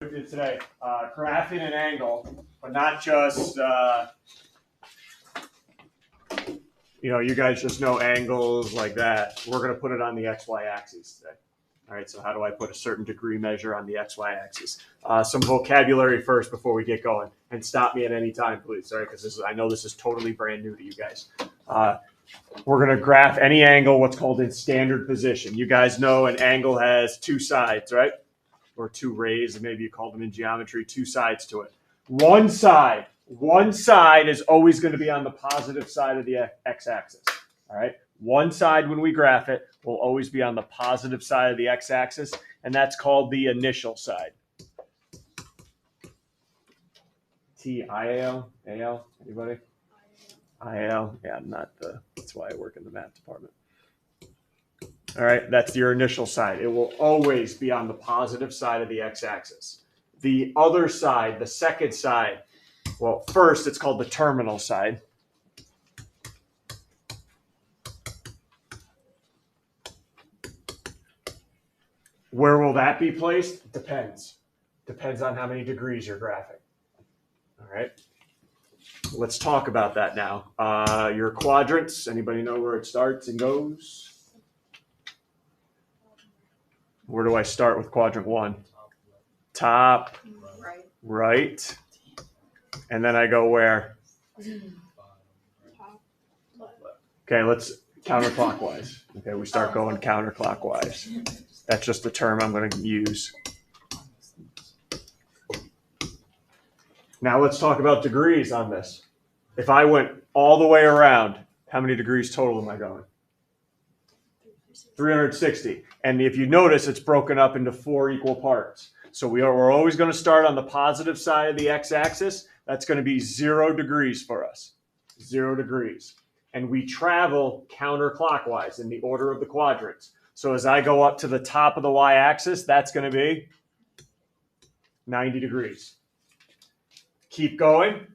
Today, graphing an angle, but not just, you guys just know angles like that. We're going to put it on the XY axis today. All right, so how do I put a certain degree measure on the XY axis? Some vocabulary first before we get going, and stop me at any time, please. All right, because I know this is totally brand new to you guys. We're going to graph any angle, what's called in standard position. You guys know an angle has two sides, right? Or two rays, maybe you call them in geometry, two sides to it. One side is always going to be on the positive side of the x-axis. All right, one side when we graph it will always be on the positive side of the x-axis, and that's called the initial side. T-I-A-L? A-L? Anybody? I-A-L? Yeah, that's why I work in the math department. All right, that's your initial side. It will always be on the positive side of the x-axis. The other side, the second side, well, first it's called the terminal side. Where will that be placed? Depends. Depends on how many degrees you're graphing. All right, let's talk about that now. Your quadrants, anybody know where it starts and goes? Where do I start with quadrant one? Top, right. And then I go where? Okay, let's counterclockwise. Okay, we start going counterclockwise. That's just the term I'm going to use. Now let's talk about degrees on this. If I went all the way around, how many degrees total am I going? 360. And if you notice, it's broken up into 4 equal parts. So we're always going to start on the positive side of the x-axis. That's going to be 0 degrees for us. 0 degrees. And we travel counterclockwise in the order of the quadrants. So as I go up to the top of the y-axis, that's going to be 90 degrees. Keep going.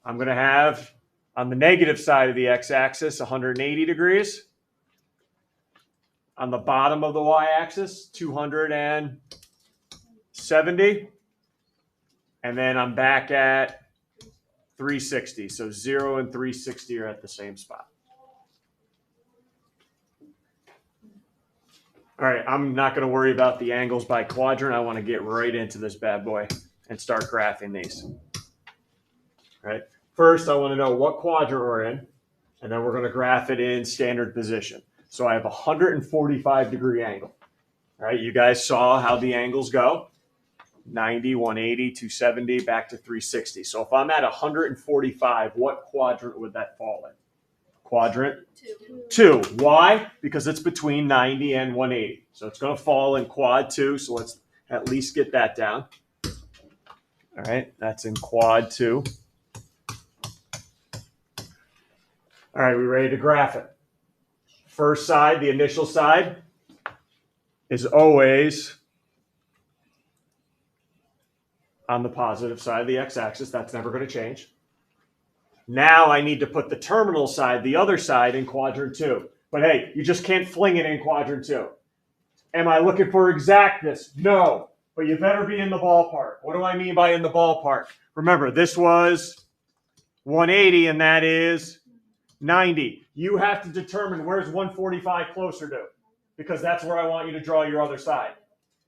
I'm going to have, on the negative side of the x-axis, 180 degrees. On the bottom of the y-axis, 270. And then I'm back at 360. So 0 and 360 are at the same spot. All right, I'm not going to worry about the angles by quadrant. I want to get right into this bad boy and start graphing these. All right. First, I want to know what quadrant we're in, and then we're going to graph it in standard position. So I have a 145 degree angle. All right, you guys saw how the angles go. 90, 180, 270, back to 360. So if I'm at 145, what quadrant would that fall in? Quadrant 2. Why? Because it's between 90 and 180. So it's going to fall in quad 2. So let's at least get that down. All right, that's in quad 2. All right, we ready to graph it? First side, the initial side, is always on the positive side of the x-axis. That's never going to change. Now I need to put the terminal side, the other side, in quadrant 2. But hey, you just can't fling it in quadrant 2. Am I looking for exactness? No, but you better be in the ballpark. What do I mean by in the ballpark? Remember, this was 180 and that is 90. You have to determine where's 145 closer to, because that's where I want you to draw your other side.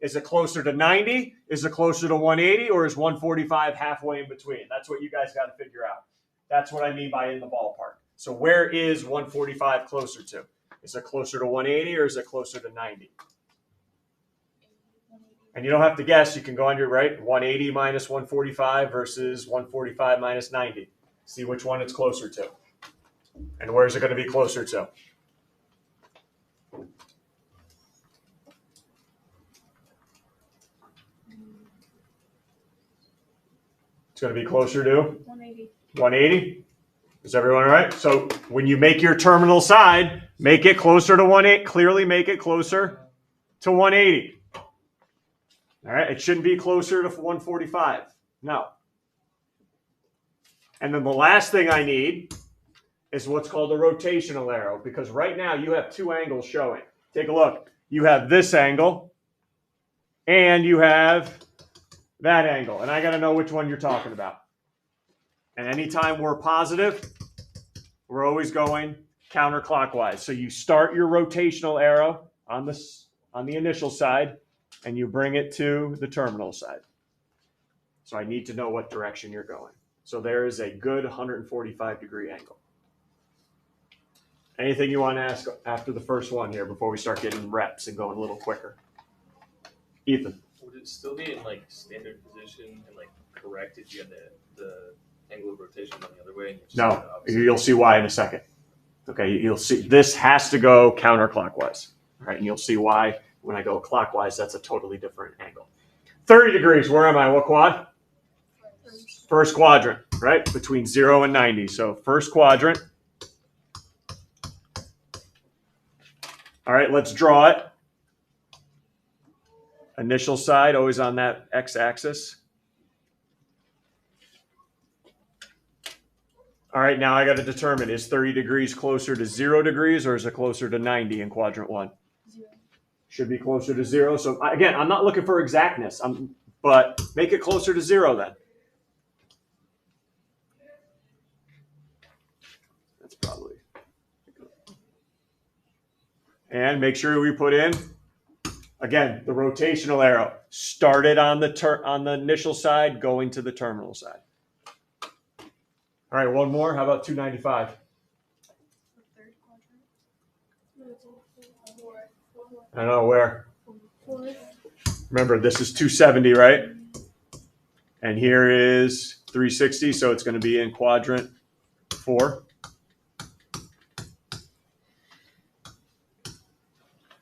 Is it closer to 90? Is it closer to 180? Or is 145 halfway in between? That's what you guys got to figure out. That's what I mean by in the ballpark. So where is 145 closer to? Is it closer to 180 or is it closer to 90? And you don't have to guess. You can go on your right. 180 minus 145 versus 145 minus 90. See which one it's closer to. And where is it going to be closer to? It's going to be closer to 180. 180? Is everyone all right? So when you make your terminal side, make it closer to 180. Clearly make it closer to 180. All right? It shouldn't be closer to 145. No. And then the last thing I need is what's called a rotational arrow, because right now you have 2 angles showing. Take a look. You have this angle, and you have that angle. And I got to know which one you're talking about. And anytime we're positive, we're always going counterclockwise. So you start your rotational arrow on the initial side, and you bring it to the terminal side. So I need to know what direction you're going. So there is a good 145-degree angle. Anything you want to ask after the first one here before we start getting reps and going a little quicker? Ethan. Would it still be in like standard position and like correct if you had the angle of rotation on the other way? No, you'll see why in a second. Okay, you'll see this has to go counterclockwise. All right, and you'll see why when I go clockwise, that's a totally different angle. 30 degrees, where am I? What quad? First quadrant, right? Between 0 and 90. So first quadrant. All right, let's draw it. Initial side, always on that x-axis. All right, now I got to determine, is 30 degrees closer to 0 degrees or is it closer to 90 in quadrant 1? 0. Should be closer to 0. So again, I'm not looking for exactness, but make it closer to 0 then. That's probably. And make sure we put in, again, the rotational arrow. Started on the initial side, going to the terminal side. All right, one more. How about 295? Third quadrant. I don't know where. Fourth. Remember, this is 270, right? And here is 360, so it's going to be in quadrant 4.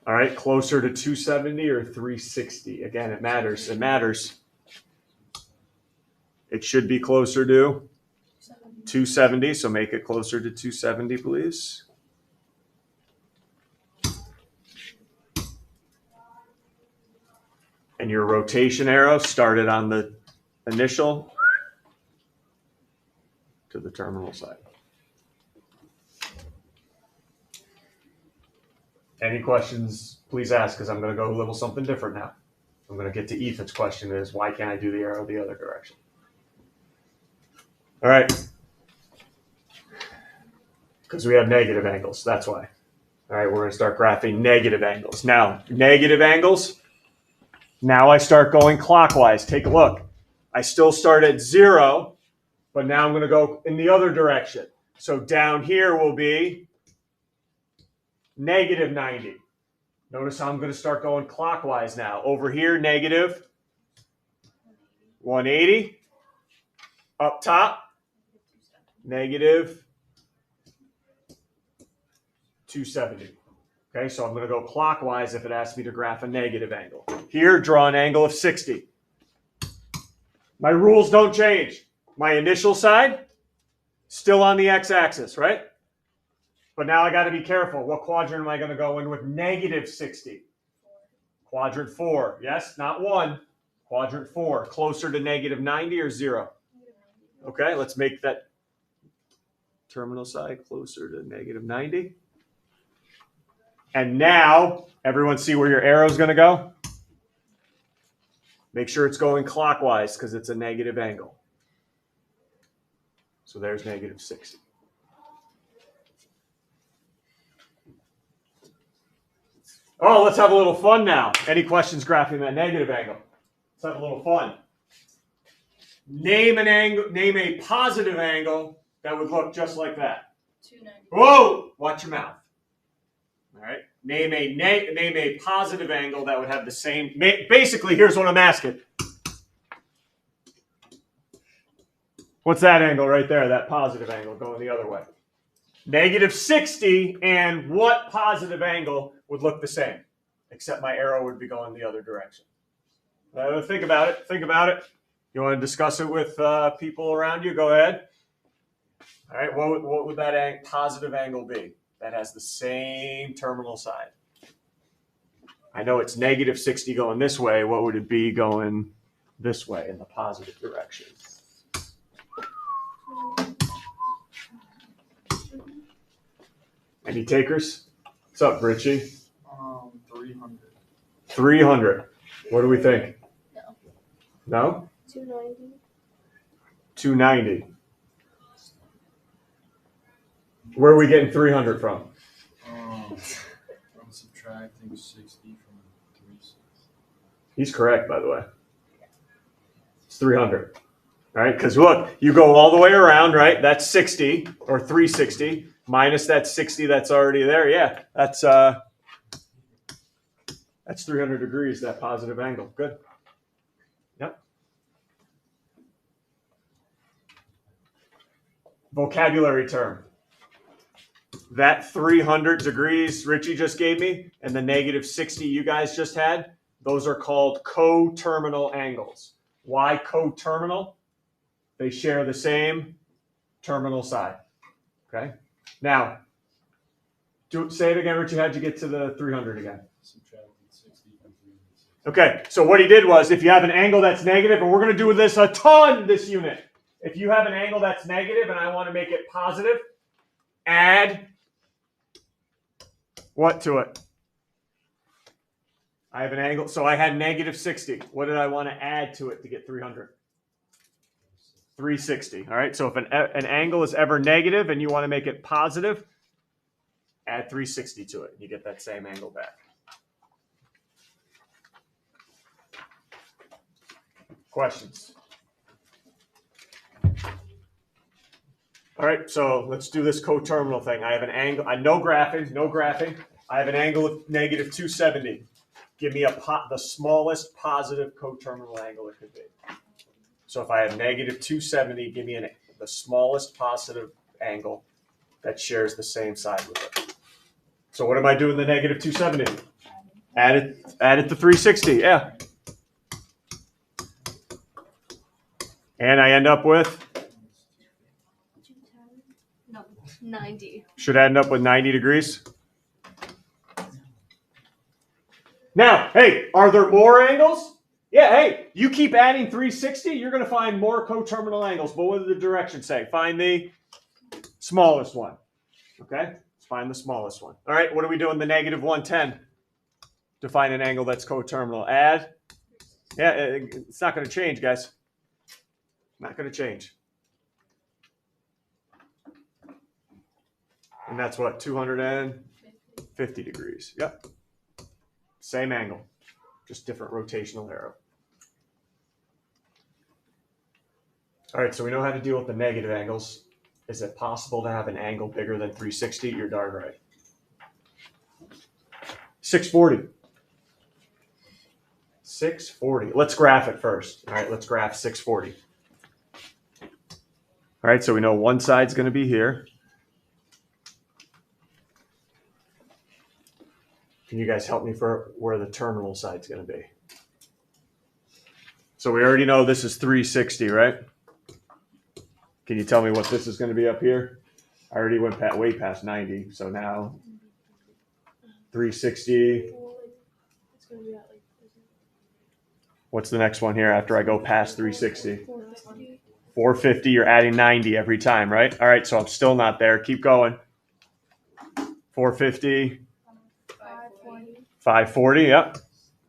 All right, closer to 270 or 360? Again, it matters. It matters. It should be closer to 270, so make it closer to 270, please. And your rotation arrow started on the initial to the terminal side. Any questions, please ask, because I'm going to go a little something different now. I'm going to get to Ethan's question is, why can't I do the arrow the other direction? All right. Because we have negative angles, that's why. All right, we're going to start graphing negative angles. Now, negative angles, now I start going clockwise. Take a look. I still start at 0, but now I'm going to go in the other direction. So down here will be negative 90. Notice how I'm going to start going clockwise now. Over here, negative 180. Up top, negative 270. Okay, so I'm going to go clockwise if it asks me to graph a negative angle. Here, draw an angle of 60. My rules don't change. My initial side, still on the x-axis, right? But now I got to be careful. What quadrant am I going to go in with negative 60? Quadrant 4. Yes, not 1. Quadrant 4. Closer to negative 90 or 0? Okay, let's make that terminal side closer to negative 90. And now, everyone see where your arrow is going to go? Make sure it's going clockwise because it's a negative angle. So there's negative 60. Oh, let's have a little fun now. Any questions graphing that negative angle? Let's have a little fun. Name an angle. Name a positive angle that would look just like that. 290. Whoa! Watch your mouth. All right. Name a positive angle that would have the same. Basically, here's what I'm asking. What's that angle right there? That positive angle going the other way. Negative 60, and what positive angle would look the same? Except my arrow would be going the other direction. Think about it. Think about it. You want to discuss it with people around you? Go ahead. All right. What would that positive angle be? That has the same terminal side. I know it's negative 60 going this way. What would it be going this way in the positive direction? Any takers? What's up, Richie? 300. 300. What do we think? No. No? 290. 290. Where are we getting 300 from? I'm subtracting 60 from 360. He's correct, by the way. It's 300. All right, because look, you go all the way around, right? That's 60 or 360 minus that 60 that's already there. Yeah, that's 300 degrees, that positive angle. Good. Yep. Vocabulary term. That 300 degrees Richie just gave me and the negative 60 you guys just had, those are called coterminal angles. Why coterminal? They share the same terminal side. Okay. Now, say it again, Richie. How'd you get to the 300 again? Subtracting 60 from 360. Okay, so what he did was, if you have an angle that's negative, and we're going to do this a ton this unit. If you have an angle that's negative and I want to make it positive, add what to it? I have an angle, so I had negative 60. What did I want to add to it to get 300? 360. All right, so if an angle is ever negative and you want to make it positive, add 360 to it. You get that same angle back. Questions? All right, so let's do this coterminal thing. I have an angle, no graphing. I have an angle of negative 270. Give me the smallest positive coterminal angle it could be. So if I have negative 270, give me the smallest positive angle that shares the same side with it. So what am I doing the negative 270? Add it to 360, yeah. And I end up with? 210. No, 90. Should end up with 90 degrees. Now, hey, are there more angles? Yeah, hey, you keep adding 360, you're going to find more coterminal angles. But what did the directions say? Find the smallest one. Okay, let's find the smallest one. All right, what are we doing? The negative 110 to find an angle that's coterminal. Add. Yeah, it's not going to change, guys. Not going to change. And that's what, 250 degrees. Yep. Same angle, just different rotational arrow. All right, so we know how to deal with the negative angles. Is it possible to have an angle bigger than 360? You're darn right. 640. 640. Let's graph it first. All right, let's graph 640. All right, so we know one side's going to be here. Can you guys help me for where the terminal side's going to be? So we already know this is 360, right? Can you tell me what this is going to be up here? I already went way past 90, so now 360. It's going to be at like. What's the next one here after I go past 360? 450. 450, you're adding 90 every time, right? All right, so I'm still not there. Keep going. 450. 540. 540, yep.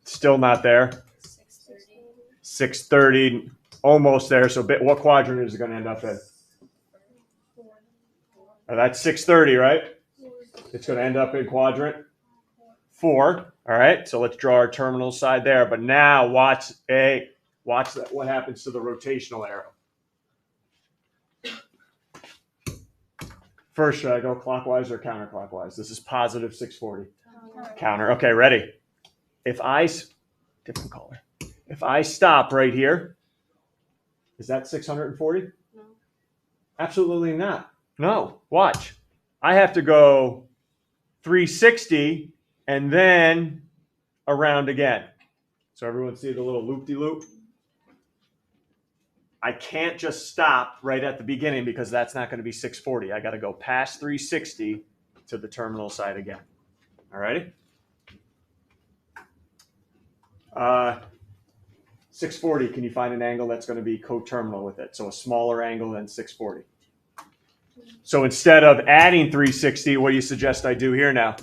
Still not there. 630. 630, almost there. So what quadrant is it going to end up in? That's 630, right? It's going to end up in quadrant 4. All right, so let's draw our terminal side there. But now watch what happens to the rotational arrow. First, should I go clockwise or counterclockwise? This is positive 640. Counter. Okay, ready? Different color. If I stop right here, is that 640? No. Absolutely not. No. Watch. I have to go 360 and then around again. So everyone see the little loop-de-loop? I can't just stop right at the beginning because that's not going to be 640. I got to go past 360 to the terminal side again. All righty? 640, can you find an angle that's going to be coterminal with it? So a smaller angle than 640. So instead of adding 360, what do you suggest I do here now?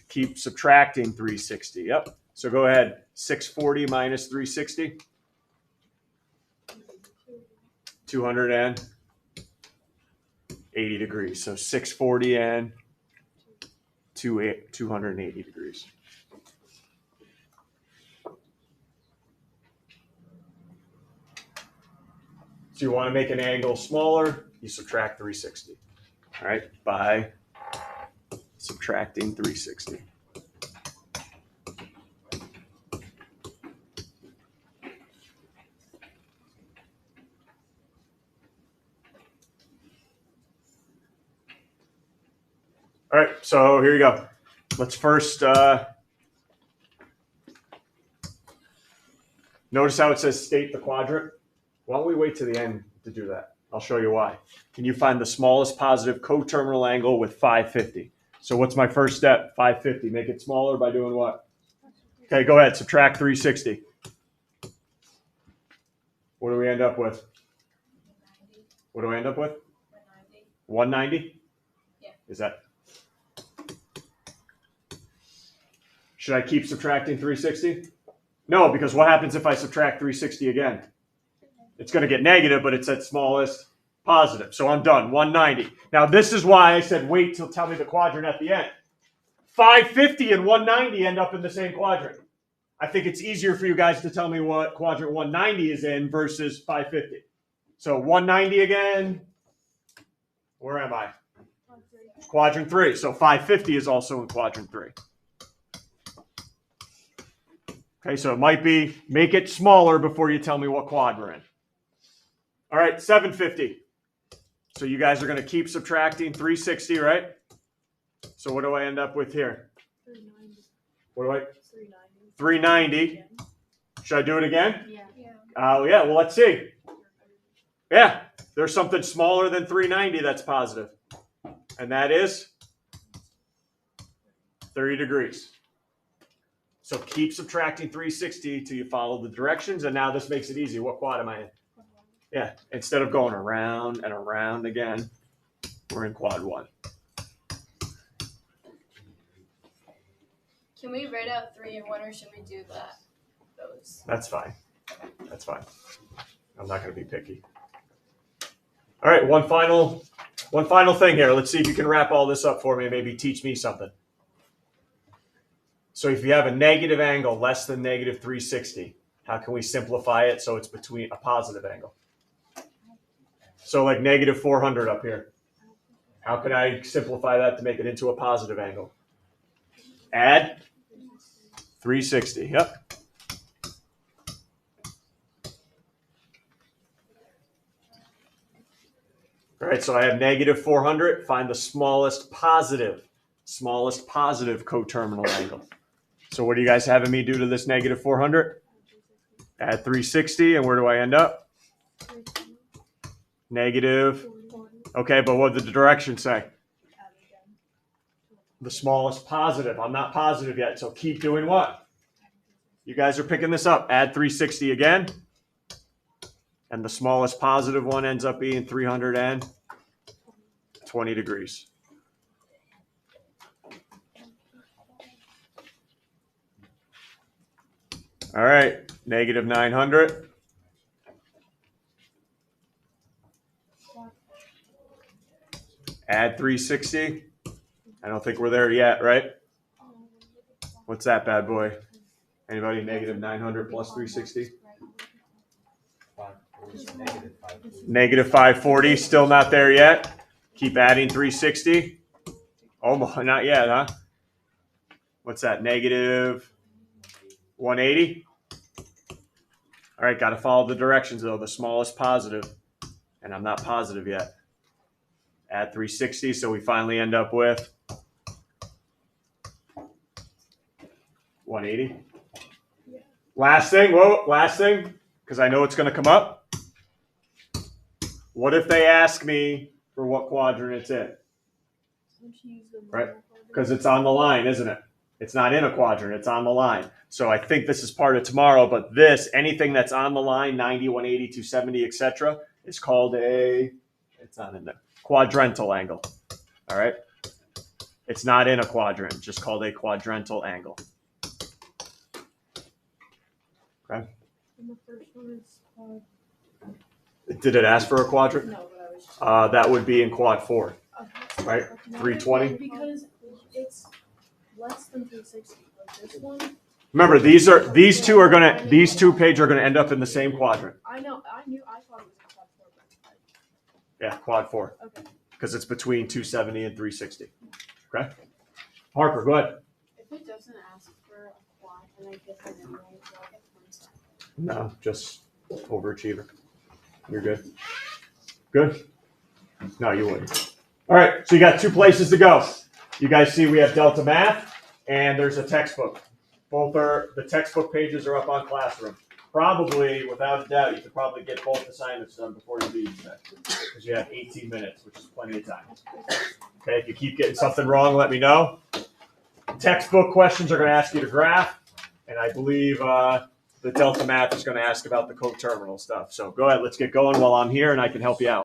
Keep subtracting 360. Yep. So go ahead. 640 minus 360. 280 degrees. So 640 and 280 degrees. So you want to make an angle smaller, you subtract 360. All right, by subtracting 360. All right, so here you go. Let's first notice how it says state the quadrant. Why don't we wait to the end to do that? I'll show you why. Can you find the smallest positive coterminal angle with 550? So what's my first step? 550. Make it smaller by doing what? Okay, go ahead. Subtract 360. What do we end up with? What do I end up with? 190? Yeah. Is that? Should I keep subtracting 360? No, because what happens if I subtract 360 again? It's going to get negative, but it's at smallest positive. So I'm done. 190. Now, this is why I said wait till tell me the quadrant at the end. 550 and 190 end up in the same quadrant. I think it's easier for you guys to tell me what quadrant 190 is in versus 550. So 190 again. Where am I? Quadrant 3. So 550 is also in quadrant 3. Okay, so it might be make it smaller before you tell me what quad we're in. All right, 750. So you guys are going to keep subtracting 360, right? So what do I end up with here? 390. What do I? 390. 390. Should I do it again? Yeah. Oh, yeah. Well, let's see. Yeah, there's something smaller than 390 that's positive. And that is 30 degrees. So keep subtracting 360 till you follow the directions. And now this makes it easy. What quad am I in? Yeah, instead of going around and around again, we're in quad 1. Can we write out 3 and 1, or should we do that? Those. That's fine. That's fine. I'm not going to be picky. All right, one final thing here. Let's see if you can wrap all this up for me and maybe teach me something. So if you have a negative angle less than negative 360, how can we simplify it so it's between a positive angle? So like negative 400 up here. How can I simplify that to make it into a positive angle? Add 360. Yep. All right, so I have negative 400. Find the smallest positive coterminal angle. So what are you guys having me do to this negative 400? Add 360, and where do I end up? Negative. Okay, but what did the direction say? The smallest positive. I'm not positive yet, so keep doing what? You guys are picking this up. Add 360 again. And the smallest positive one ends up being 320 degrees. All right, negative 900. Add 360. I don't think we're there yet, right? What's that bad boy? Anybody? Negative 900 plus 360? Negative 540. Still not there yet. Keep adding 360. Almost not yet, huh? What's that? Negative 180. All right, got to follow the directions though. The smallest positive, and I'm not positive yet. Add 360, so we finally end up with 180. Last thing, because I know it's going to come up. What if they ask me for what quadrant it's in? Right? Because it's on the line, isn't it? It's not in a quadrant, it's on the line. So I think this is part of tomorrow, but this, anything that's on the line, 90, 180, 270, etc., is called it's not in there, quadrantal angle. All right? It's not in a quadrant, just called a quadrantal angle. Okay? And the first one is Did it ask for a quadrant? No, but I was just. That would be in quad 4, Okay. right? No, 320? Because it's less than 360. Like this one. Remember, these two pages are gonna end up in the same quadrant. I know. I thought it was a quad 4, but Yeah, quad 4, okay. because it's between 270 and 360. Okay. Harper, go ahead. If it doesn't ask for a quad and I get that anyway, do I get points? No, just overachiever. You're good. Good? No, you wouldn't. All right, so you got 2 places to go. You guys see we have Delta Math and there's a textbook. The textbook pages are up on Classroom. Probably, without a doubt, you could probably get both assignments done before you leave today. Because you have 18 minutes, which is plenty of time. Okay, if you keep getting something wrong, let me know. Textbook questions are going to ask you to graph. And I believe the Delta Math is going to ask about the co-terminal stuff. So go ahead, let's get going while I'm here and I can help you out.